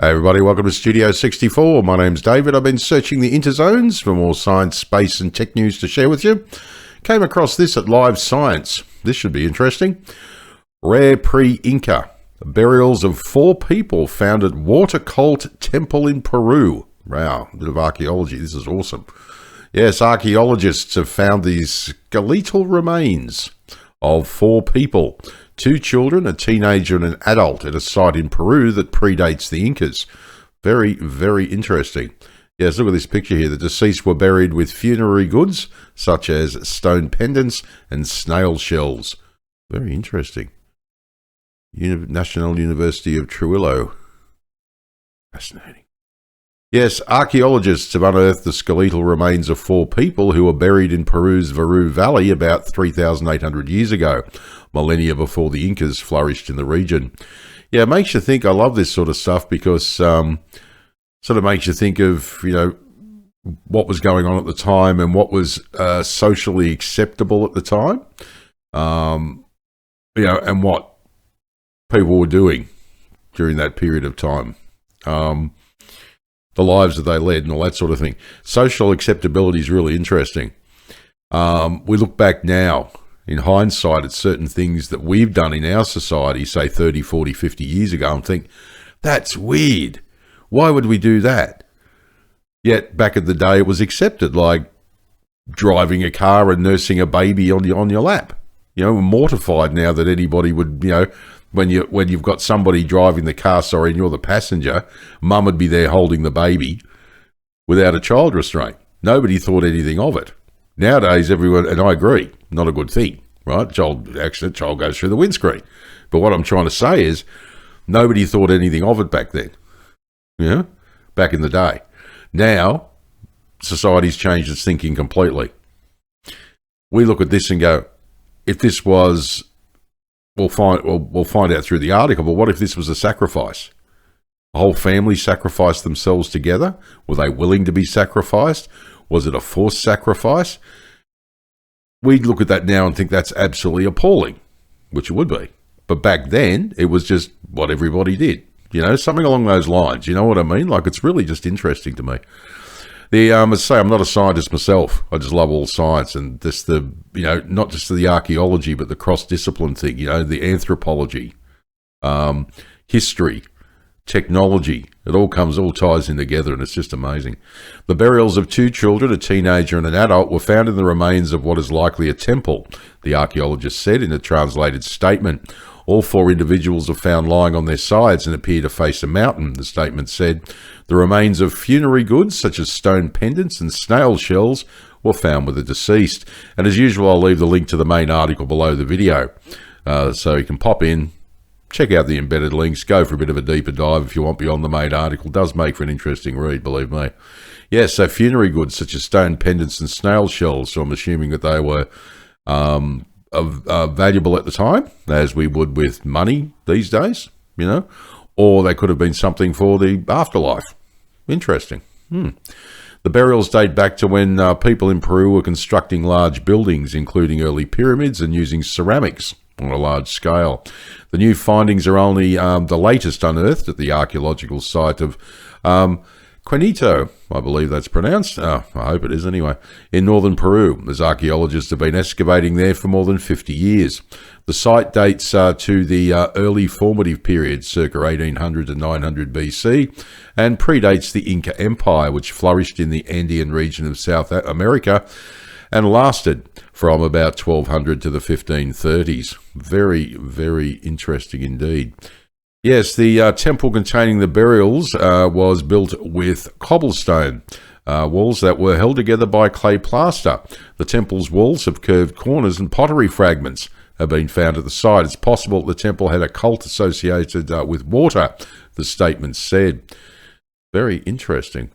Hey everybody, welcome to Studio 64. My name's David. I've been searching the interzones for more science, space and tech news to share with you. Came across this at Live Science. This should be interesting. Rare pre-Inca. Burials of 4 people found at Water Cult Temple in Peru. Wow, a bit of archaeology. This is awesome. Yes, archaeologists have found these skeletal remains of 4 people. 2 children, a teenager and an adult at a site in Peru that predates the Incas. Very, very interesting. Yes, look at this picture here. The deceased were buried with funerary goods, such as stone pendants and snail shells. Very interesting. National University of Trujillo. Fascinating. Yes, archaeologists have unearthed the skeletal remains of 4 people who were buried in Peru's Varu Valley about 3,800 years ago, millennia before the Incas flourished in the region. Yeah, it makes you think. I love this sort of stuff because sort of makes you think of, what was going on at the time and what was socially acceptable at the time, and what people were doing during that period of time. The lives that they led and all that sort of thing. Social acceptability is really interesting. We look back now, in hindsight, at certain things that we've done in our society, say 30, 40, 50 years ago, and think, that's weird. Why would we do that? Yet, back in the day, it was accepted, like driving a car and nursing a baby on your lap. We're mortified now that anybody would, when you've got somebody driving the car, and you're the passenger, mum would be there holding the baby without a child restraint. Nobody thought anything of it. Nowadays, everyone, and I agree, not a good thing, right? Child goes through the windscreen. But what I'm trying to say is, nobody thought anything of it back then, back in the day. Now, society's changed its thinking completely. We look at this and go, if this was... We'll find out through the article, but what if this was a sacrifice? A whole family sacrificed themselves together? Were they willing to be sacrificed? Was it a forced sacrifice? We'd look at that now and think that's absolutely appalling, which it would be. But back then, it was just what everybody did. Something along those lines. You know what I mean? Like, it's really just interesting to me. As I say, I'm not a scientist myself. I just love all science and just not just the archaeology, but the cross-discipline thing, the anthropology, history, technology. It all ties in together, and it's just amazing. The burials of 2 children, a teenager and an adult, were found in the remains of what is likely a temple, the archaeologist said in a translated statement. All 4 individuals are found lying on their sides and appear to face a mountain, the statement said. The remains of funerary goods, such as stone pendants and snail shells, were found with the deceased. And as usual, I'll leave the link to the main article below the video. So you can pop in, check out the embedded links, go for a bit of a deeper dive if you want beyond the main article. It does make for an interesting read, believe me. Yes, so funerary goods, such as stone pendants and snail shells, so I'm assuming that they were... valuable at the time, as we would with money these days, or they could have been something for the afterlife. Interesting. The burials date back to when people in Peru were constructing large buildings, including early pyramids, and using ceramics on a large scale. The new findings are only the latest unearthed at the archaeological site of Quinito, I believe that's pronounced. I hope it is anyway. In northern Peru, as archaeologists have been excavating there for more than 50 years. The site dates to the early formative period, circa 1800 to 900 BC, and predates the Inca Empire, which flourished in the Andean region of South America and lasted from about 1200 to the 1530s. Very, very interesting indeed. Yes, the temple containing the burials was built with cobblestone walls that were held together by clay plaster. The temple's walls have curved corners and pottery fragments have been found at the site. It's possible the temple had a cult associated with water, the statement said. Very interesting.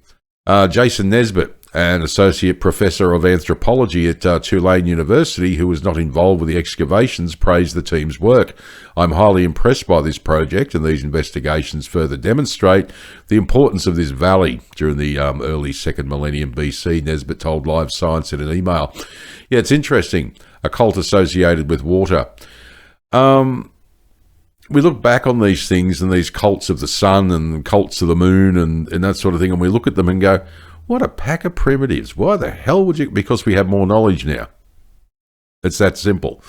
Jason Nesbitt, an associate professor of anthropology at Tulane University, who was not involved with the excavations, praised the team's work. I'm highly impressed by this project, and these investigations further demonstrate the importance of this valley during the early 2nd millennium BC, Nesbitt told Live Science in an email. Yeah, it's interesting. A cult associated with water. we look back on these things and these cults of the sun and cults of the moon and that sort of thing, and we look at them and go, what a pack of primitives. Why the hell would you? Because we have more knowledge now. It's that simple.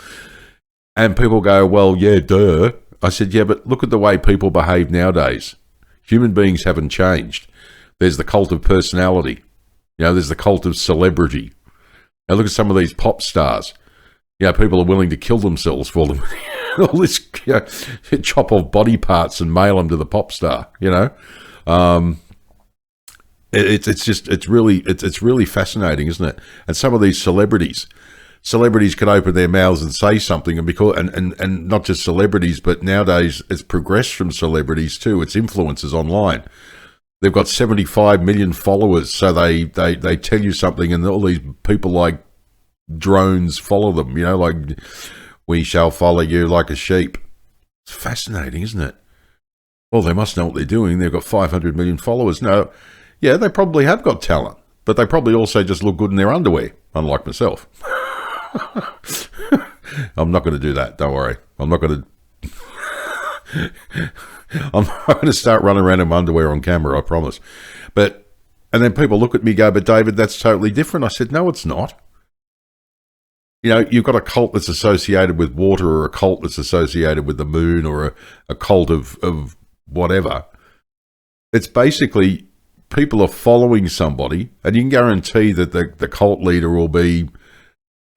And people go, well, yeah, duh. I said, yeah, but look at the way people behave nowadays. Human beings haven't changed. There's the cult of personality. There's the cult of celebrity. Now look at some of these pop stars. People are willing to kill themselves for them. All this, chop off body parts and mail them to the pop star. It's really fascinating, isn't it? And some of these celebrities can open their mouths and say something, and not just celebrities, but nowadays it's progressed from celebrities too. It's influencers online. They've got 75 million followers, so they tell you something, and all these people like drones follow them. Like, we shall follow you like a sheep. It's fascinating, isn't it? Well, they must know what they're doing. They've got 500 million followers. No, yeah, they probably have got talent, but they probably also just look good in their underwear, unlike myself. I'm not going to do that. Don't worry. I'm not going to start running around in my underwear on camera, I promise. And then people look at me and go, but David, that's totally different. I said, no, it's not. You've got a cult that's associated with water, or a cult that's associated with the moon, or a cult of whatever. It's basically people are following somebody, and you can guarantee that the cult leader will be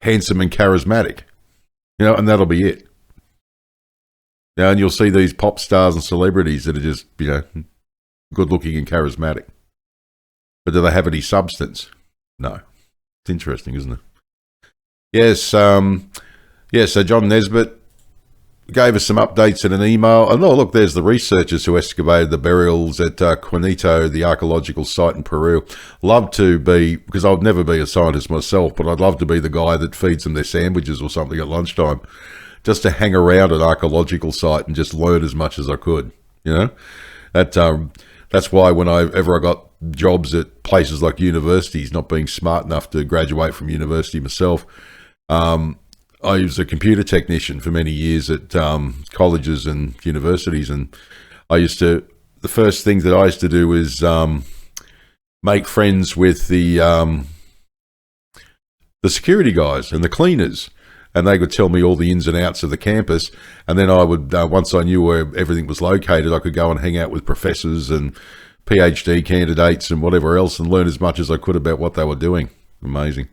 handsome and charismatic, and that'll be it. And you'll see these pop stars and celebrities that are just, good looking and charismatic. But do they have any substance? No. It's interesting, isn't it? Yes, so John Nesbitt gave us some updates in an email. And look, there's the researchers who excavated the burials at Quinito, the archaeological site in Peru. Love to be, because I'd never be a scientist myself, but I'd love to be the guy that feeds them their sandwiches or something at lunchtime, just to hang around an archaeological site and just learn as much as I could. That's why whenever I got jobs at places like universities, not being smart enough to graduate from university myself, I was a computer technician for many years at colleges and universities, and the first thing that I used to do was make friends with the security guys and the cleaners, and they could tell me all the ins and outs of the campus, and then I would, once I knew where everything was located, I could go and hang out with professors and PhD candidates and whatever else and learn as much as I could about what they were doing. Amazing.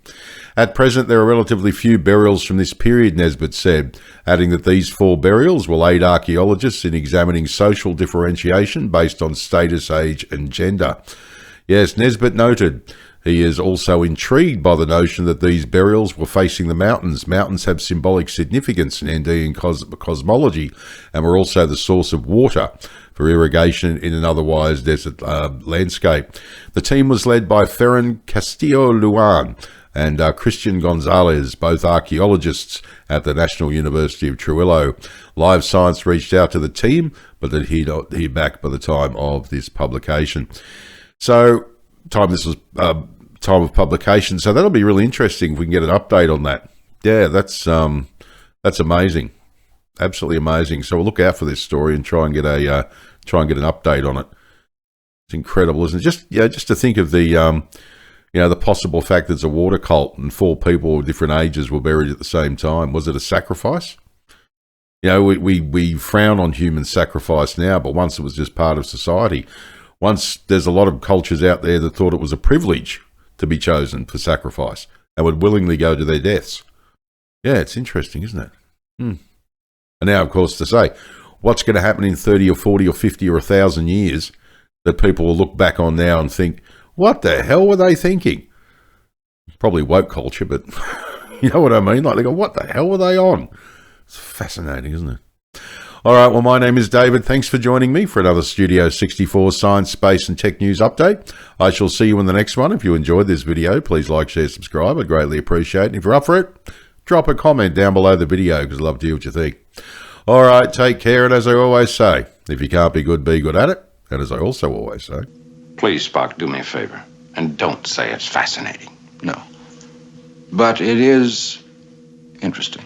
At present, there are relatively few burials from this period, Nesbitt said, adding that these 4 burials will aid archaeologists in examining social differentiation based on status, age and gender. Yes, Nesbitt noted he is also intrigued by the notion that these burials were facing the mountains. Mountains have symbolic significance in Andean cosmology and were also the source of water for irrigation in an otherwise desert landscape. The team was led by Ferran Castillo Luan and Christian Gonzalez, both archaeologists at the National University of Trujillo. Live Science reached out to the team, but they'd hear back by the time of this publication. So, this was time of publication. So that'll be really interesting if we can get an update on that. Yeah, that's amazing. Absolutely amazing. So we'll look out for this story and try and get an update on it. It's incredible, isn't it? Just to think of the possible fact that it's a water cult and 4 people of different ages were buried at the same time. Was it a sacrifice? We frown on human sacrifice now, but once it was just part of society. Once there's a lot of cultures out there that thought it was a privilege to be chosen for sacrifice and would willingly go to their deaths. Yeah, it's interesting, isn't it? And now, of course, to say, what's going to happen in 30 or 40 or 50 or 1,000 years that people will look back on now and think, what the hell were they thinking? Probably woke culture, but you know what I mean? Like they go, what the hell were they on? It's fascinating, isn't it? All right, well, my name is David. Thanks for joining me for another Studio 64 Science, Space and Tech News update. I shall see you in the next one. If you enjoyed this video, please like, share, subscribe. I'd greatly appreciate it. And if you're up for it, drop a comment down below the video because I'd love to hear what you think. All right, take care. And as I always say, if you can't be good at it. And as I also always say, please, Spock, do me a favor and don't say it's fascinating. No. But it is interesting.